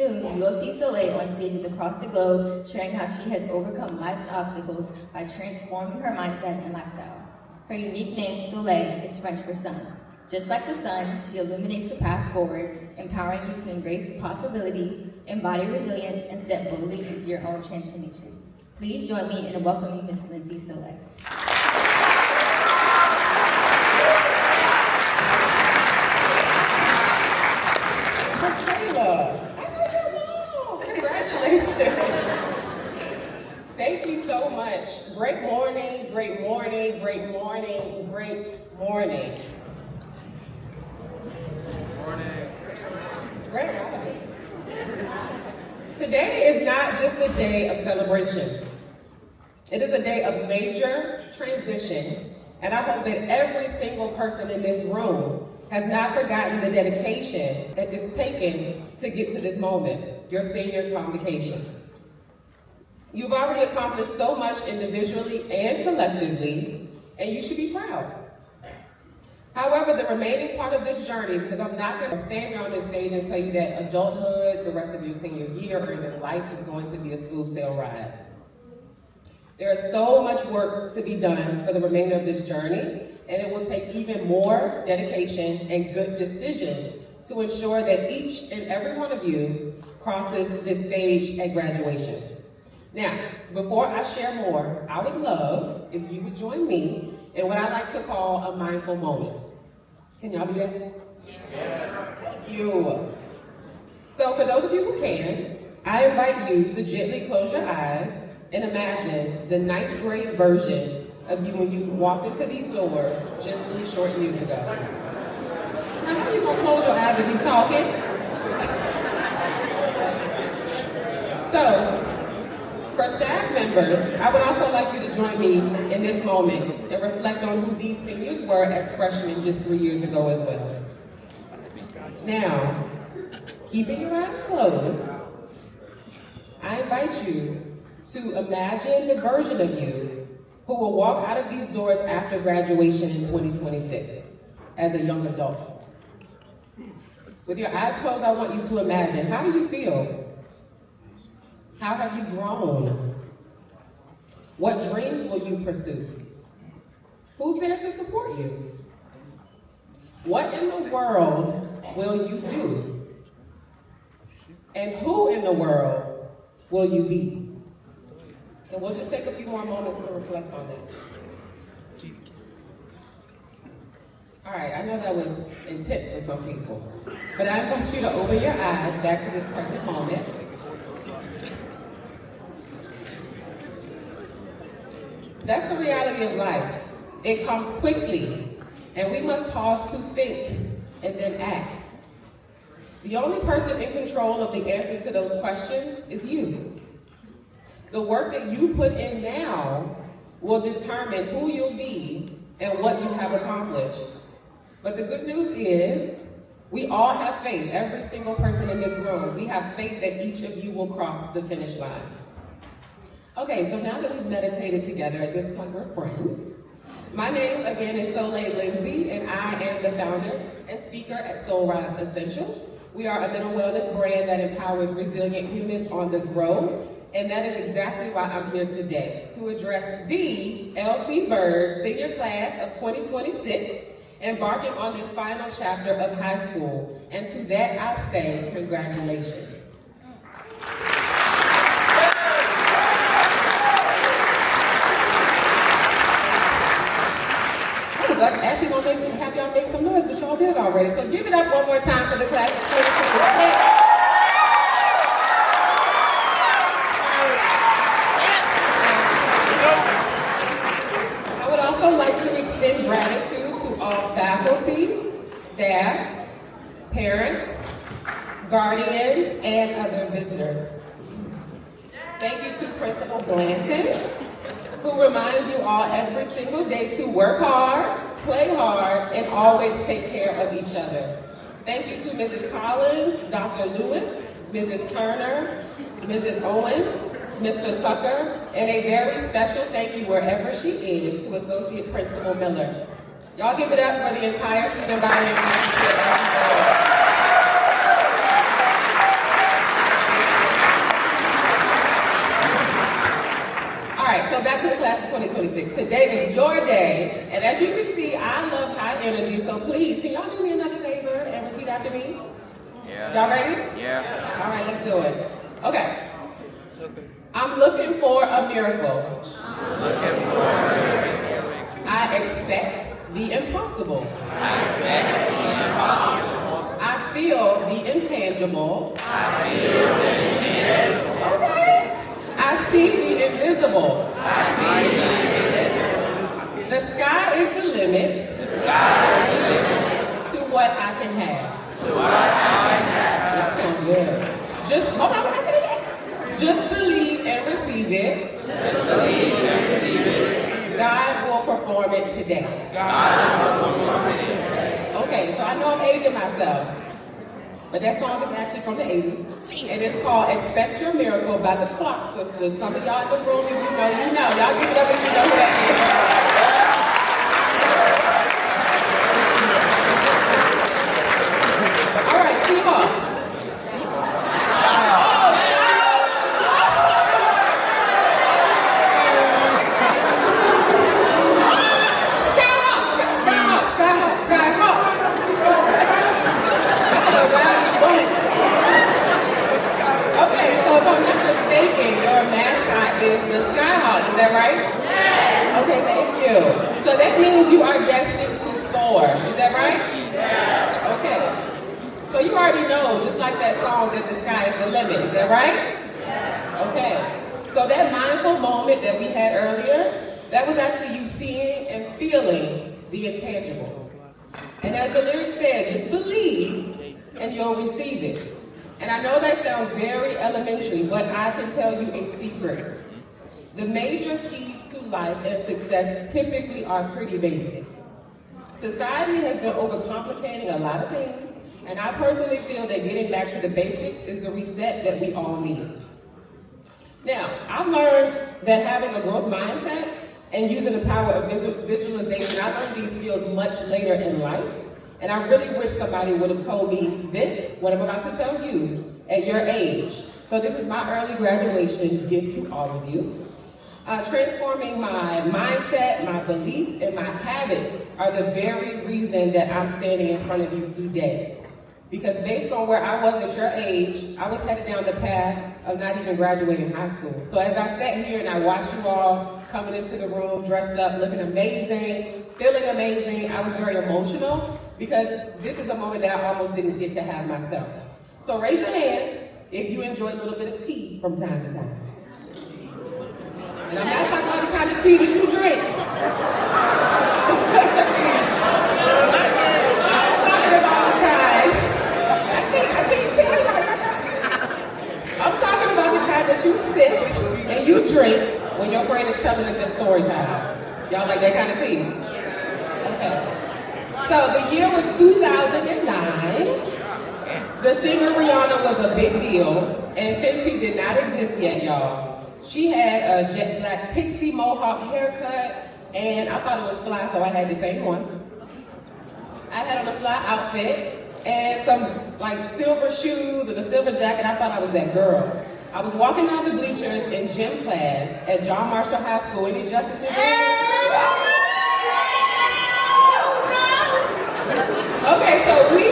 Soon, you will see Soliel on stages across the globe, sharing how she has overcome life's obstacles by transforming her mindset and lifestyle. Her unique name, Soliel, is French for sun. Just like the sun, she illuminates the path forward, empowering you to embrace possibility, embody resilience, and step boldly into your own transformation. Please join me in welcoming Ms. Lindsey Soliel. Thank you so much. Great morning, great morning, great morning, great morning. Great morning. Today is not just a day of celebration. It is a day of major transition, and I hope that every single person in this room has not forgotten the dedication that it's taken to get to this moment, your senior convocation. You've already accomplished so much individually and collectively, and you should be proud. However, the remaining part of this journey, because I'm not going to stand here on this stage and tell you that adulthood, the rest of your senior year, or even life is going to be a school sail ride. There is so much work to be done for the remainder of this journey, and it will take even more dedication and good decisions to ensure that each and every one of you crosses this stage at graduation. Now, before I share more, I would love if you would join me in what I like to call a mindful moment. Can y'all do that? Yes. Thank you. So for those of you who can, I invite you to gently close your eyes and imagine the 9th grade version of you when you walked into these doors just 3 short years ago. Now, how are you gonna close your eyes if you're talking? So, for staff members, I would also like you to join me in this moment and reflect on who these seniors were as freshmen just 3 years ago as well. Now, keeping your eyes closed, I invite you to imagine the version of you who will walk out of these doors after graduation in 2026 as a young adult. With your eyes closed, I want you to imagine, how do you feel? How have you grown? What dreams will you pursue? Who's there to support you? What in the world will you do? And who in the world will you be? And we'll just take a few more moments to reflect on that. All right, I know that was intense for some people, but I invite you to open your eyes back to this present moment. That's the reality of life. It comes quickly, and we must pause to think and then act. The only person in control of the answers to those questions is you. The work that you put in now will determine who you'll be and what you have accomplished. But the good news is, we all have faith, every single person in this room. We have faith that each of you will cross the finish line. Okay, so now that we've meditated together, at this point we're friends. My name, again, is Soliel Lindsey, and I am the founder and speaker at Soul Rise Essentials. We are a mental wellness brand that empowers resilient humans on the grow, and that is exactly why I'm here today, to address the LC Bird senior class of 2026, embarking on this final chapter of high school. And to that I say, congratulations. I actually want to have y'all make some noise, but y'all did it already. So give it up one more time for the class of 2026. I would also like to extend gratitude to all faculty, staff, parents, guardians, and other visitors. Thank you to Principal Blanton, who reminds you all every single day to work hard, play hard, and always take care of each other. Thank you to Mrs. Collins, Dr. Lewis, Mrs. Turner, Mrs. Owens, Mr. Tucker, and a very special thank you wherever she is to Associate Principal Miller. Y'all give it up for the entire student body. 2026. Today is your day. And as you can see, I love high energy. So please, can y'all do me another favor and repeat after me? Yeah. Y'all ready? Yeah. All right, let's do it. Okay. I'm looking for a miracle. I expect the impossible. I feel the intangible. Okay. I see the invisible. The sky is the limit. To what I can have. That's so good. Just believe and receive it. God will perform it today. Okay, so I know I'm aging myself, but that song is actually from the 80s, and it's called Expect Your Miracle by the Clock Sisters. Some of y'all in the room, if you know, you know. Y'all give it up if you know who that is. All right, Seahawks. Is the Skyhawk, is that right? Yes. Okay, thank you. So that means you are destined to soar, is that right? Yes. Okay. So you already know, just like that song, that the sky is the limit, is that right? Yes. Okay. So that mindful moment that we had earlier, that was actually you seeing and feeling the intangible. And as the lyrics said, just believe and you'll receive it. And I know that sounds very elementary, but I can tell you a secret. The major keys to life and success typically are pretty basic. Society has been overcomplicating a lot of things, and I personally feel that getting back to the basics is the reset that we all need. Now, I've learned that having a growth mindset and using the power of visualization, I learned these skills much later in life, and I really wish somebody would have told me this, what I'm about to tell you, at your age. So this is my early graduation gift to all of you. Transforming my mindset, my beliefs, and my habits are the very reason that I'm standing in front of you today. Because based on where I was at your age, I was headed down the path of not even graduating high school. So as I sat here and I watched you all coming into the room, dressed up, looking amazing, feeling amazing, I was very emotional because this is a moment that I almost didn't get to have myself. So raise your hand if you enjoy a little bit of tea from time to time. And I'm not talking about the kind of tea that you drink. I'm talking about the kind. I can't tell you. I'm talking about the kind that you sip and you drink when your friend is telling a good story time. Y'all like that kind of tea? Okay. So the year was 2009. The singer Rihanna was a big deal, and Fenty did not exist yet, y'all. She had a jet black pixie mohawk haircut, and I thought it was fly, so I had the same one. I had on a fly outfit and some like silver shoes and a silver jacket. I thought I was that girl. I was walking down the bleachers in gym class at John Marshall High School. Any justices? Okay, so we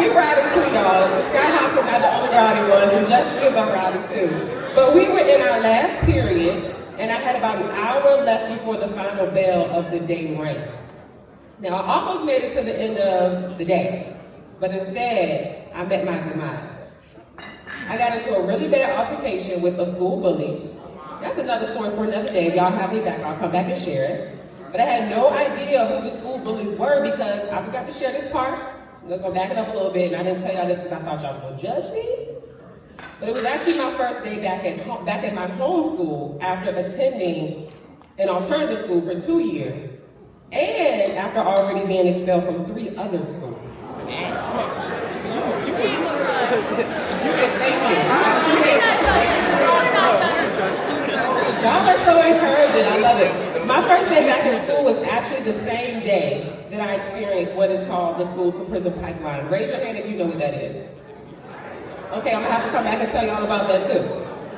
were rowdy too, y'all. The Skyhawks are not the only rowdy ones, and justices are rowdy too. But we were in our last period, and I had about an hour left before the final bell of the day rang. Now, I almost made it to the end of the day, but instead, I met my demise. I got into a really bad altercation with a school bully. That's another story for another day. If y'all have me back, I'll come back and share it. But I had no idea who the school bullies were because I forgot to share this part. I'm gonna go back it up a little bit, and I didn't tell y'all this because I thought y'all was gonna judge me. But it was actually my first day back at my home school after attending an alternative school for 2 years, and after already being expelled from 3 other schools. Thank you. Y'all are so encouraging. I love it. My first day back in school was actually the same day that I experienced what is called the school to prison pipeline. Raise your hand if you know what that is. Okay, I'm gonna have to come back and tell you all about that too.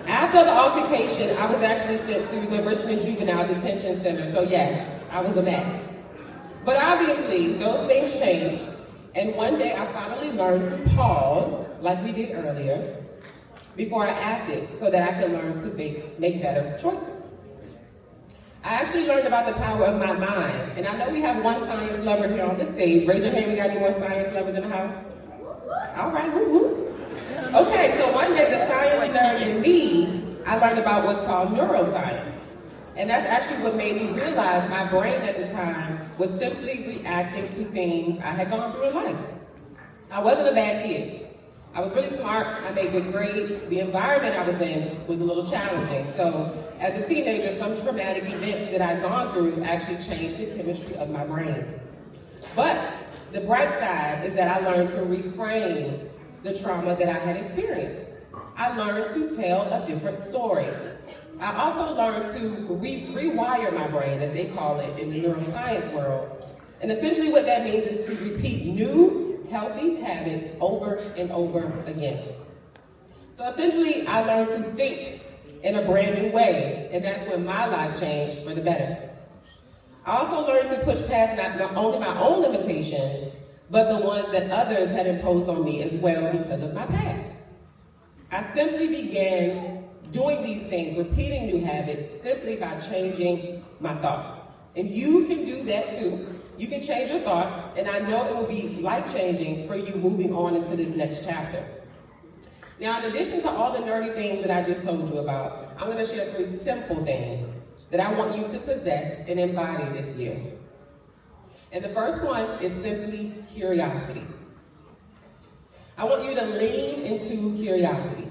After the altercation, I was actually sent to the Richmond Juvenile Detention Center, so yes, I was a mess. But obviously, those things changed, and one day I finally learned to pause, like we did earlier, before I acted, so that I could learn to make better choices. I actually learned about the power of my mind, and I know we have one science lover here on the stage. Raise your hand, we got any more science lovers in the house? All right, woo-woo. Okay, so one day the science nerd in me, I learned about what's called neuroscience. And that's actually what made me realize my brain at the time was simply reacting to things I had gone through in life. I wasn't a bad kid. I was really smart, I made good grades. The environment I was in was a little challenging. So as a teenager, some traumatic events that I'd gone through actually changed the chemistry of my brain. But the bright side is that I learned to reframe the trauma that I had experienced. I learned to tell a different story. I also learned to rewire my brain, as they call it in the neuroscience world. And essentially what that means is to repeat new, healthy habits over and over again. So essentially, I learned to think in a brand new way, and that's when my life changed for the better. I also learned to push past not only my own limitations, but the ones that others had imposed on me as well because of my past. I simply began doing these things, repeating new habits, simply by changing my thoughts. And you can do that too. You can change your thoughts, and I know it will be life-changing for you moving on into this next chapter. Now, in addition to all the nerdy things that I just told you about, I'm going to share 3 simple things that I want you to possess and embody this year. And the first one is simply curiosity. I want you to lean into curiosity.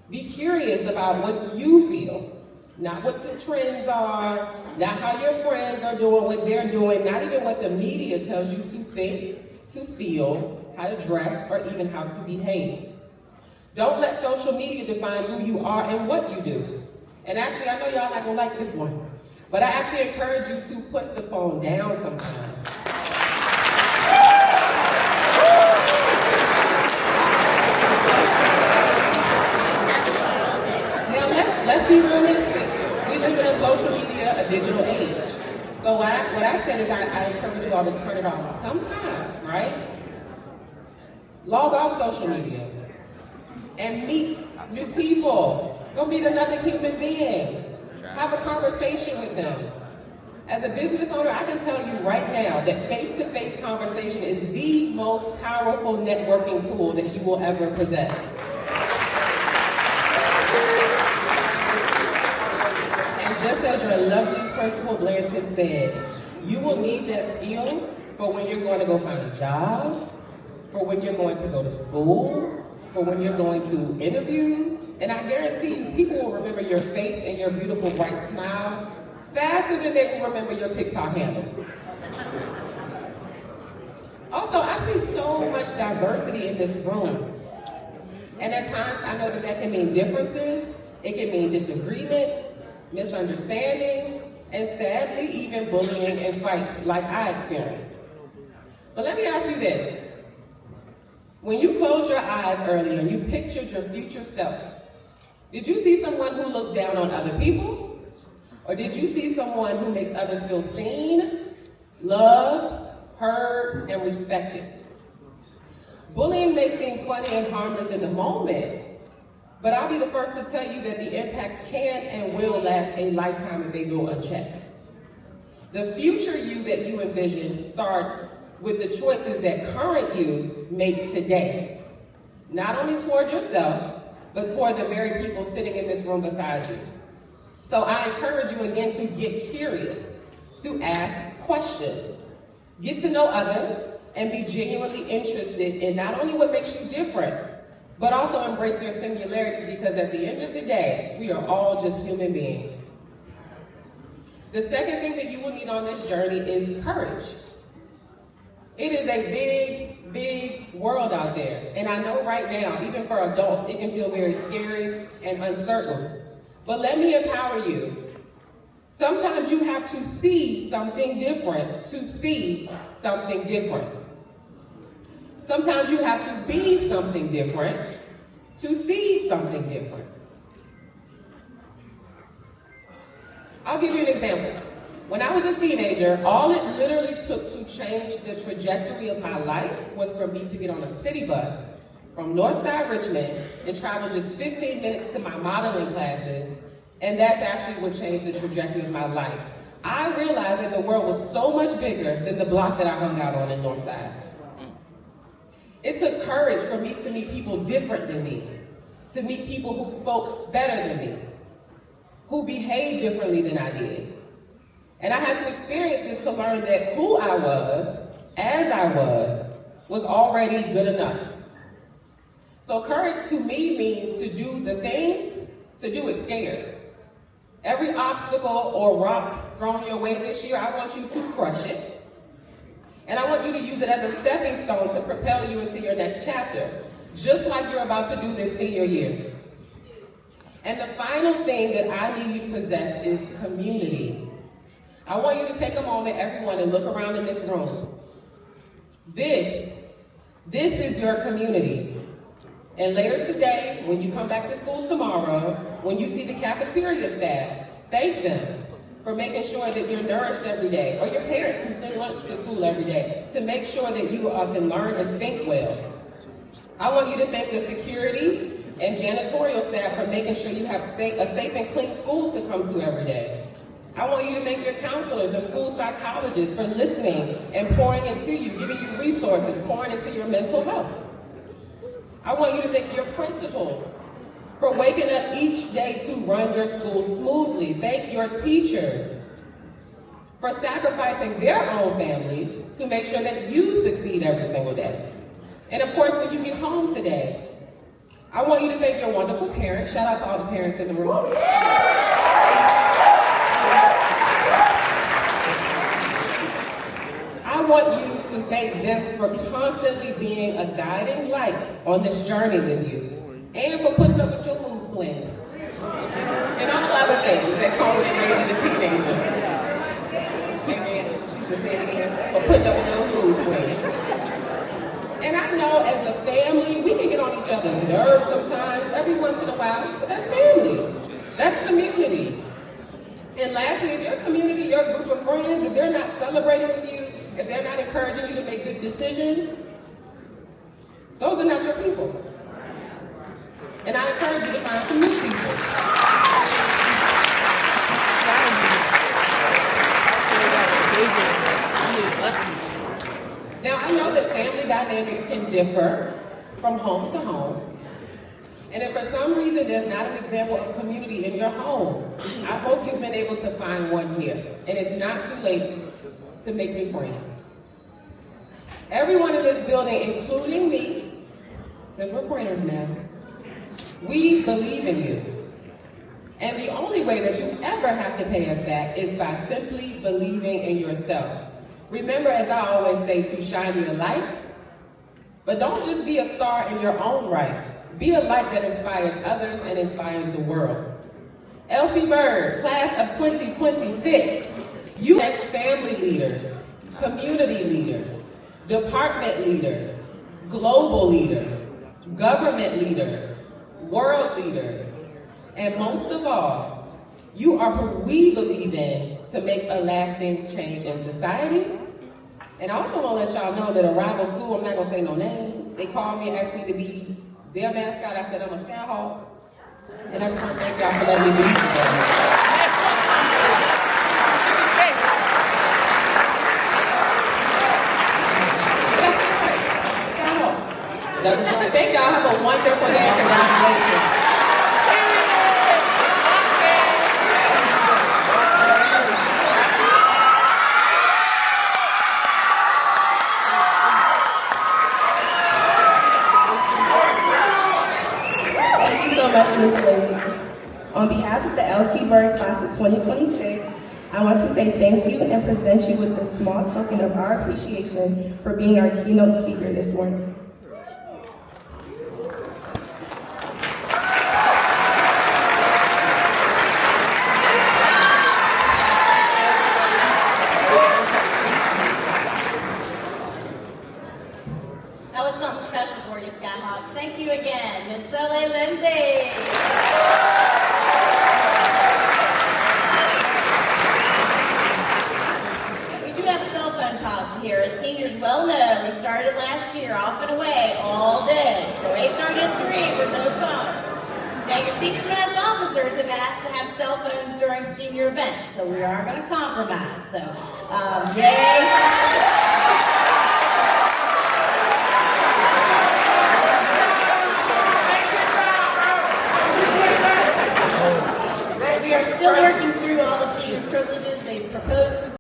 Be curious about what you feel, not what the trends are, not how your friends are doing, what they're doing, not even what the media tells you to think, to feel, how to dress, or even how to behave. Don't let social media define who you are and what you do. And actually, I know y'all not gonna like this one, but I actually encourage you to put the phone down sometimes. Let's be realistic. We live in a social media, a digital age. So what I said is I encourage you all to turn it off sometimes, right? Log off social media and meet new people. Go meet another human being. Have a conversation with them. As a business owner, I can tell you right now that face-to-face conversation is the most powerful networking tool that you will ever possess. Just as your lovely Principal Blanton said, you will need that skill for when you're going to go find a job, for when you're going to go to school, for when you're going to interviews. And I guarantee you, people will remember your face and your beautiful bright smile faster than they will remember your TikTok handle. Also, I see so much diversity in this room. And at times, I know that can mean differences, it can mean disagreements, misunderstandings, and sadly, even bullying and fights like I experienced. But let me ask you this. When you closed your eyes earlier and you pictured your future self, did you see someone who looks down on other people? Or did you see someone who makes others feel seen, loved, heard, and respected? Bullying may seem funny and harmless in the moment, but I'll be the first to tell you that the impacts can and will last a lifetime if they go unchecked. The future you that you envision starts with the choices that current you make today. Not only toward yourself, but toward the very people sitting in this room beside you. So I encourage you again to get curious, to ask questions, get to know others, and be genuinely interested in not only what makes you different, but also embrace your singularity, because at the end of the day, we are all just human beings. The second thing that you will need on this journey is courage. It is a big, big world out there. And I know right now, even for adults, it can feel very scary and uncertain. But let me empower you. Sometimes you have to see something different to see something different. Sometimes you have to be something different to see something different. I'll give you an example. When I was a teenager, all it literally took to change the trajectory of my life was for me to get on a city bus from Northside Richmond and travel just 15 minutes to my modeling classes, and that's actually what changed the trajectory of my life. I realized that the world was so much bigger than the block that I hung out on in Northside. It took courage for me to meet people different than me, to meet people who spoke better than me, who behaved differently than I did. And I had to experience this to learn that who I was, as I was already good enough. So courage to me means to do the thing, to do it scared. Every obstacle or rock thrown your way this year, I want you to crush it. And I want you to use it as a stepping stone to propel you into your next chapter, just like you're about to do this senior year. And the final thing that I need you to possess is community. I want you to take a moment, everyone, and look around in this room. This is your community. And later today, when you come back to school tomorrow, when you see the cafeteria staff, thank them for making sure that you're nourished every day, or your parents who send lunch to school every day, to make sure that you can learn and think well. I want you to thank the security and janitorial staff for making sure you have a safe and clean school to come to every day. I want you to thank your counselors and school psychologists for listening and pouring into you, giving you resources, pouring into your mental health. I want you to thank your principals for waking up each day to run your school smoothly. Thank your teachers for sacrificing their own families to make sure that you succeed every single day. And of course, when you get home today, I want you to thank your wonderful parents. Shout out to all the parents in the room. I want you to thank them for constantly being a guiding light on this journey with you, and for putting up with your mood swings and all other things that come with raising a teenager. Amen. She said, say it again. For putting up with those mood swings. And I know as a family, we can get on each other's nerves sometimes, every once in a while, but that's family. That's community. And lastly, if your community, your group of friends, if they're not celebrating with you, if they're not encouraging you to make good decisions, those are not your people. And I encourage you to find some new people. Now, I know that family dynamics can differ from home to home. And if for some reason there's not an example of community in your home, I hope you've been able to find one here. And it's not too late to make new friends. Everyone in this building, including me, since we're friends now, we believe in you. And the only way that you ever have to pay us back is by simply believing in yourself. Remember, as I always say, to shine your light, but don't just be a star in your own right. Be a light that inspires others and inspires the world. Elsie Bird, class of 2026, you as family leaders, community leaders, department leaders, global leaders, government leaders, world leaders, and most of all, you are who we believe in to make a lasting change in society. And I also want to let y'all know that a rival school, I'm not going to say no names, they called me and asked me to be their mascot. I said I'm a Skyhawk. And I just want to thank y'all for letting me be here. Thank y'all. Have a wonderful day. Congratulations. Thank you so much, Ms. Lindsey. On behalf of the LC Bird class of 2026, I want to say thank you and present you with this small token of our appreciation for being our keynote speaker this morning. That was something special for you, Skyhawks. Thank you again, Ms. Soliel Lindsey. policy here. As seniors well know, we started last year off and away all day. So 8:30 to 3 with no phones. Now your senior class officers have asked to have cell phones during senior events, so we are going to compromise. So, yay.